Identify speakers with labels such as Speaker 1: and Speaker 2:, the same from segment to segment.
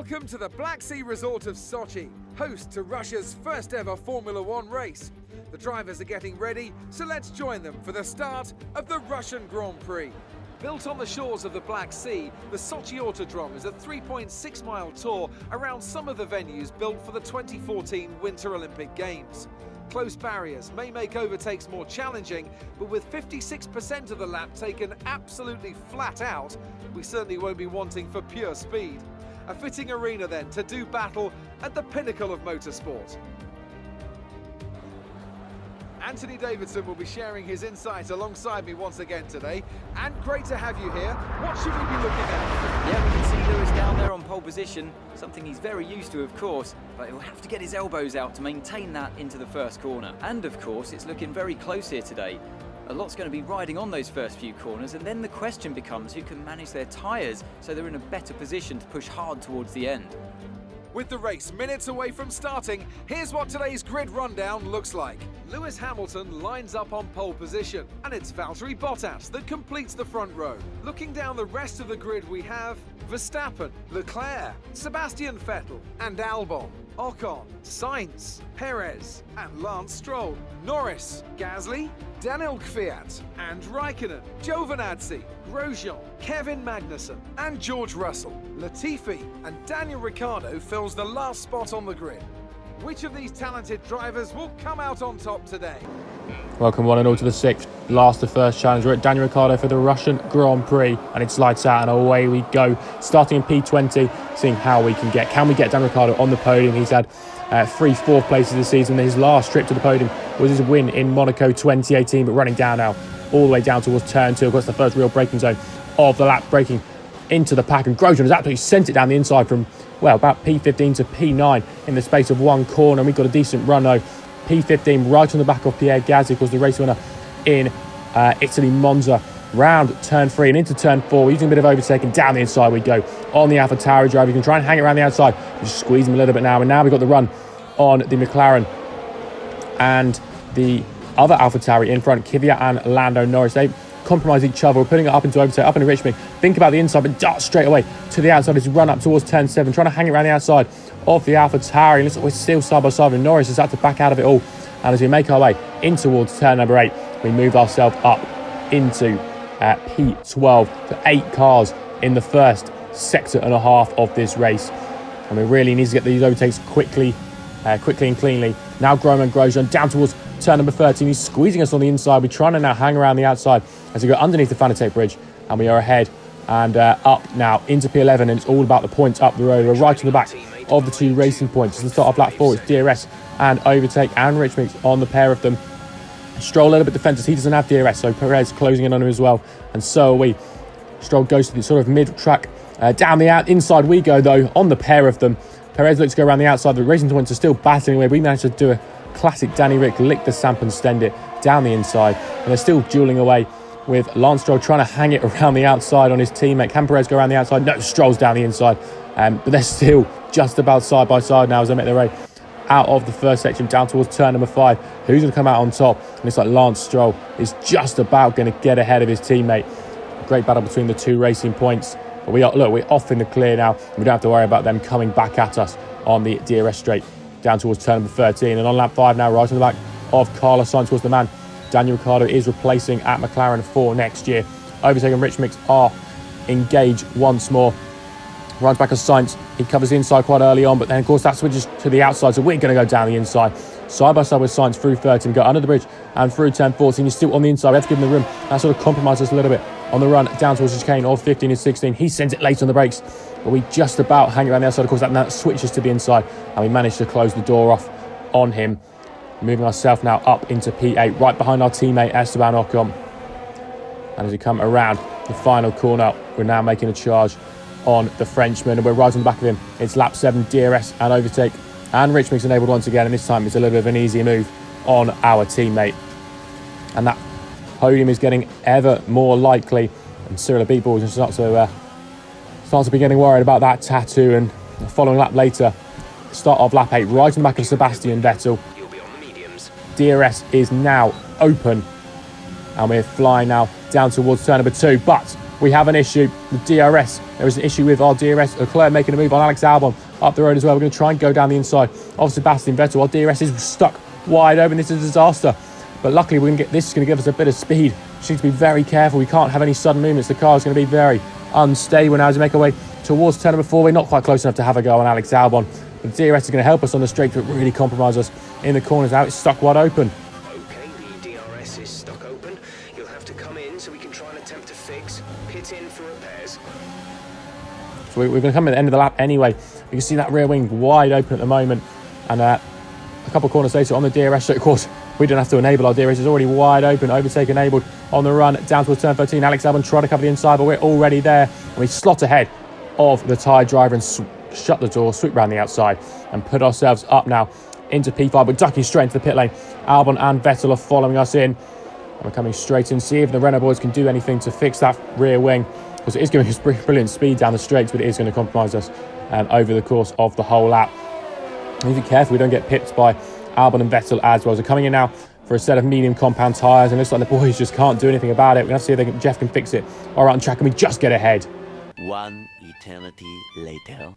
Speaker 1: Welcome to the Black Sea resort of Sochi, host to Russia's first ever Formula One race. The drivers are getting ready, so let's join them for the start of the Russian Grand Prix. Built on the shores of the Black Sea, the Sochi Autodrom is a 3.6-mile tour around some of the venues built for the 2014 Winter Olympic Games. Close barriers may make overtakes more challenging, but with 56% of the lap taken absolutely flat out, we certainly won't be wanting for pure speed. A fitting arena then to do battle at the pinnacle of motorsport. Anthony Davidson will be sharing his insights alongside me once again today. And great to have you here. What should we be looking at?
Speaker 2: Yeah, we can see Lewis down there on pole position, something he's very used to, of course, but he'll have to get his elbows out to maintain that into the first corner. And of course, it's looking very close here today. A lot's going to be riding on those first few corners, and then the question becomes who can manage their tyres so they're in a better position to push hard towards the end.
Speaker 1: With the race minutes away from starting, here's what today's grid rundown looks like. Lewis Hamilton lines up on pole position, and it's Valtteri Bottas that completes the front row. Looking down the rest of the grid, we have Verstappen, Leclerc, Sebastian Vettel and Albon, Ocon, Sainz, Perez and Lance Stroll, Norris, Gasly, Daniel Ricciardo and Raikkonen, Giovinazzi, Grosjean, Kevin Magnussen and George Russell. Latifi and Daniel Ricciardo fills the last spot on the grid. Which of these talented drivers will come out on top today?
Speaker 3: Welcome one and all to the sixth, last of first challenge. We're at Daniel Ricciardo for the Russian Grand Prix, and it's lights out and away we go. Starting in P20, seeing how we can get Daniel Ricciardo on the podium. He's had 3 fourth places this season. His last trip to the podium was his win in Monaco 2018, but running down now, all the way down towards turn 2. Of course, the first real braking zone of the lap, braking into the pack, and Grosjean has absolutely sent it down the inside from, well, about P15 to P9 in the space of one corner, and we've got a decent run though. P15 right on the back of Pierre Gasly, was the race winner in Italy, Monza. Round turn 3 and into turn 4, using a bit of overtaking down the inside we go on the AlphaTauri driver. You can try and hang it around the outside, just squeeze him a little bit now, and now we've got the run on the McLaren and the other AlphaTauri in front, Kvyat and Lando Norris. They compromise each other. We're putting it up into overtake, up into Richmond. Think about the inside, but dart straight away to the outside as we run up towards turn 7, trying to hang it around the outside of the AlphaTauri. Looks like we're still side by side with Norris. Has had to back out of it all. And as we make our way in towards turn number 8, we move ourselves up into P12 to 8 cars in the first sector and a half of this race. And we really need to get these overtakes quickly and cleanly. Now Grosjean down towards turn number 13. He's squeezing us on the inside. We're trying to now hang around the outside as we go underneath the Fanatec bridge, and we are ahead and up now into P11, and it's all about the points up the road. We're right on the back of the 2 racing points. At the start of lap 4, it's DRS and overtake and Rich Mix on the pair of them. Stroll a little bit defensive. He doesn't have DRS, so Perez closing in on him as well, and so are we. Stroll goes to the sort of mid-track. Down the inside we go, though, on the pair of them. Perez looks to go around the outside. The racing points are still battling away. We managed to do a classic Danny Rick, lick the samp and stend it down the inside. And they're still duelling away with Lance Stroll trying to hang it around the outside on his teammate. Can Perez go around the outside? No, Stroll's down the inside. But they're still just about side by side now as they make their way out of the first section down towards turn number 5. Who's going to come out on top? And it's like Lance Stroll is just about going to get ahead of his teammate. A great battle between the 2 racing points. But we're off in the clear now. We don't have to worry about them coming back at us on the DRS straight down towards turn number 13. And on lap 5 now, right on the back of Carlos Sainz, was the man Daniel Ricciardo is replacing at McLaren for next year. Overtaking Rich Mix are engaged once more. Runs back of Sainz. He covers the inside quite early on, but then of course that switches to the outside, so we're going to go down the inside. Side by side with Sainz through 13, go under the bridge and through turn 14. He's still on the inside. We have to give him the room. That sort of compromises us a little bit on the run down towards the chicane of 15 and 16. He sends it late on the brakes, but we just about hang around the outside. Of course, that switches to the inside, and we manage to close the door off on him. Moving ourselves now up into P8, right behind our teammate Esteban Ocon. And as we come around the final corner, we're now making a charge on the Frenchman, and we're right on the back of him. It's lap 7, DRS and overtake, and Rich Mix enabled once again, and this time it's a little bit of an easier move on our teammate. And that podium is getting ever more likely, and Cyril Abiteboul starts to be getting worried about that tattoo. And the following lap later, start of lap 8, right on the back of Sebastian Vettel. DRS is now open, and we're flying now down towards turn number 2, but we have an issue with DRS. There is an issue with our DRS. Leclerc making a move on Alex Albon up the road as well. We're going to try and go down the inside of Sebastian Vettel. Our DRS is stuck wide open. This is a disaster. But luckily, this is going to give us a bit of speed. We need to be very careful. We can't have any sudden movements. The car is going to be very unstable now as we make our way towards turn number 4. We're not quite close enough to have a go on Alex Albon. The DRS is going to help us on the straight, but really compromise us in the corners. Now it's stuck wide open.
Speaker 4: Okay, the DRS is stuck open. You'll have to come in so we can try and attempt to fix. Pit in for repairs.
Speaker 3: So we're going to come at the end of the lap anyway. You can see that rear wing wide open at the moment. And a couple of corners later on the DRS, so of course we don't have to enable our DRS. It's already wide open, overtake enabled on the run down towards turn 13. Alex Albon trying to cover the inside, but we're already there. And we slot ahead of the tyre driver and shut the door, sweep around the outside and put ourselves up now into P5. We're ducking straight into the pit lane. Albon and Vettel are following us in. And we're coming straight in, see if the Renault boys can do anything to fix that rear wing, because it is giving us brilliant speed down the straights, but it is going to compromise us over the course of the whole lap. And be careful we don't get pipped by Albon and Vettel as well. So coming in now for a set of medium compound tyres, and it looks like the boys just can't do anything about it. We're going to see if Jeff can fix it. All right, on track, and we just get ahead.
Speaker 5: One eternity later.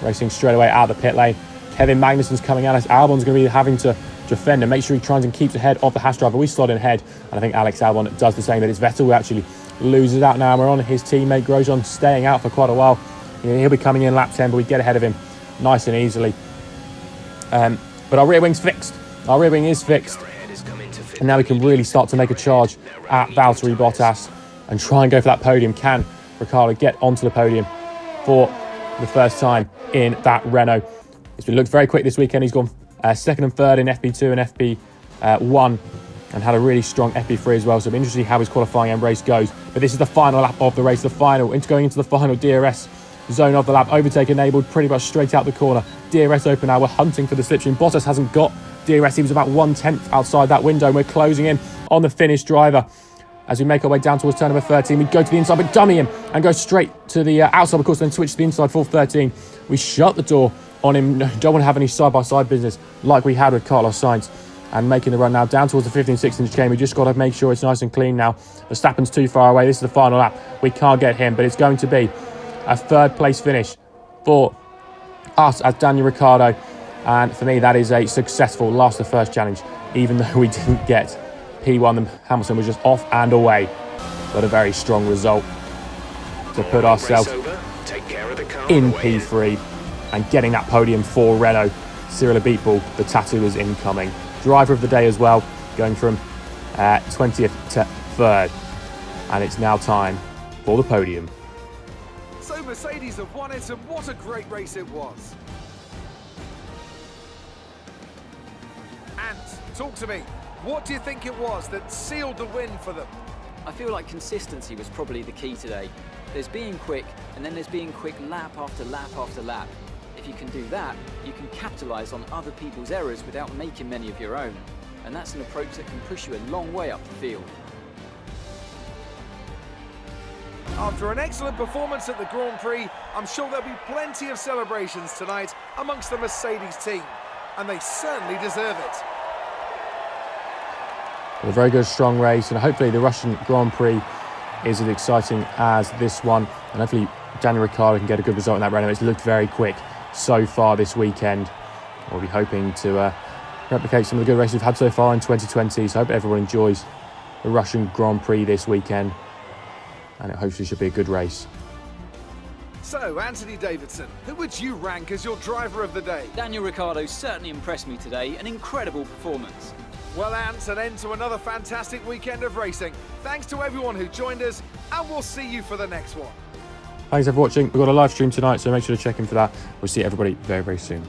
Speaker 3: Racing straight away out of the pit lane. Kevin Magnussen's coming at us. Albon's going to be having to defend and make sure he tries and keeps ahead of the Haas driver. We slot in ahead, and I think Alex Albon does the same, but it's Vettel who actually loses out now. We're on his teammate Grosjean staying out for quite a while. He'll be coming in lap 10, but we get ahead of him nice and easily. But our rear wing's fixed. Our rear wing is fixed. And now we can really start to make a charge at Valtteri Bottas and try and go for that podium. Can Ricciardo get onto the podium for the first time in that Renault? It's been looked very quick this weekend. He's gone second and third in FP2 and FP1 and had a really strong FP3 as well. So it'll be interesting to see how his qualifying and race goes. But this is the final lap of the race, going into the final DRS zone of the lap. Overtake enabled pretty much straight out the corner. DRS open now. We're hunting for the slipstream. Bottas hasn't got DRS. He was about 1/10 outside that window. And we're closing in on the Finnish driver. As we make our way down towards turn number 13, we go to the inside, but dummy him and go straight to the outside, of course, then switch to the inside for 13. We shut the door on him. Don't want to have any side-by-side business like we had with Carlos Sainz. And making the run now down towards the 15-16 chicane. We just got to make sure it's nice and clean now. Verstappen's too far away. This is the final lap. We can't get him, but it's going to be a third place finish for us as Daniel Ricciardo. And for me, that is a successful last to first challenge, even though we didn't get P1. And Hamilton was just off and away. But a very strong result to put ourselves in P3 and getting that podium for Renault. Cyril Abiteboul, the tattoo is incoming. Driver of the day as well, going from 20th to 3rd. And it's now time for the podium.
Speaker 1: So Mercedes have won it, and what a great race it was. And talk to me, what do you think it was that sealed the win for them?
Speaker 2: I feel like consistency was probably the key today. There's being quick, and then there's being quick lap after lap after lap. If you can do that, you can capitalise on other people's errors without making many of your own. And that's an approach that can push you a long way up the field.
Speaker 1: After an excellent performance at the Grand Prix, I'm sure there'll be plenty of celebrations tonight amongst the Mercedes team. And they certainly deserve it.
Speaker 3: A very good, strong race, and hopefully the Russian Grand Prix is as exciting as this one. And hopefully Daniel Ricciardo can get a good result in that Renault. It's looked very quick so far this weekend. We'll be hoping to replicate some of the good races we've had so far in 2020. So I hope everyone enjoys the Russian Grand Prix this weekend. And it hopefully should be a good race.
Speaker 1: So, Anthony Davidson, who would you rank as your driver of the day?
Speaker 2: Daniel Ricciardo certainly impressed me today. An incredible performance.
Speaker 1: Well, Ant, an end to another fantastic weekend of racing. Thanks to everyone who joined us, and we'll see you for the next one.
Speaker 3: Thanks for watching. We've got a live stream tonight, so make sure to check in for that. We'll see everybody very, very soon.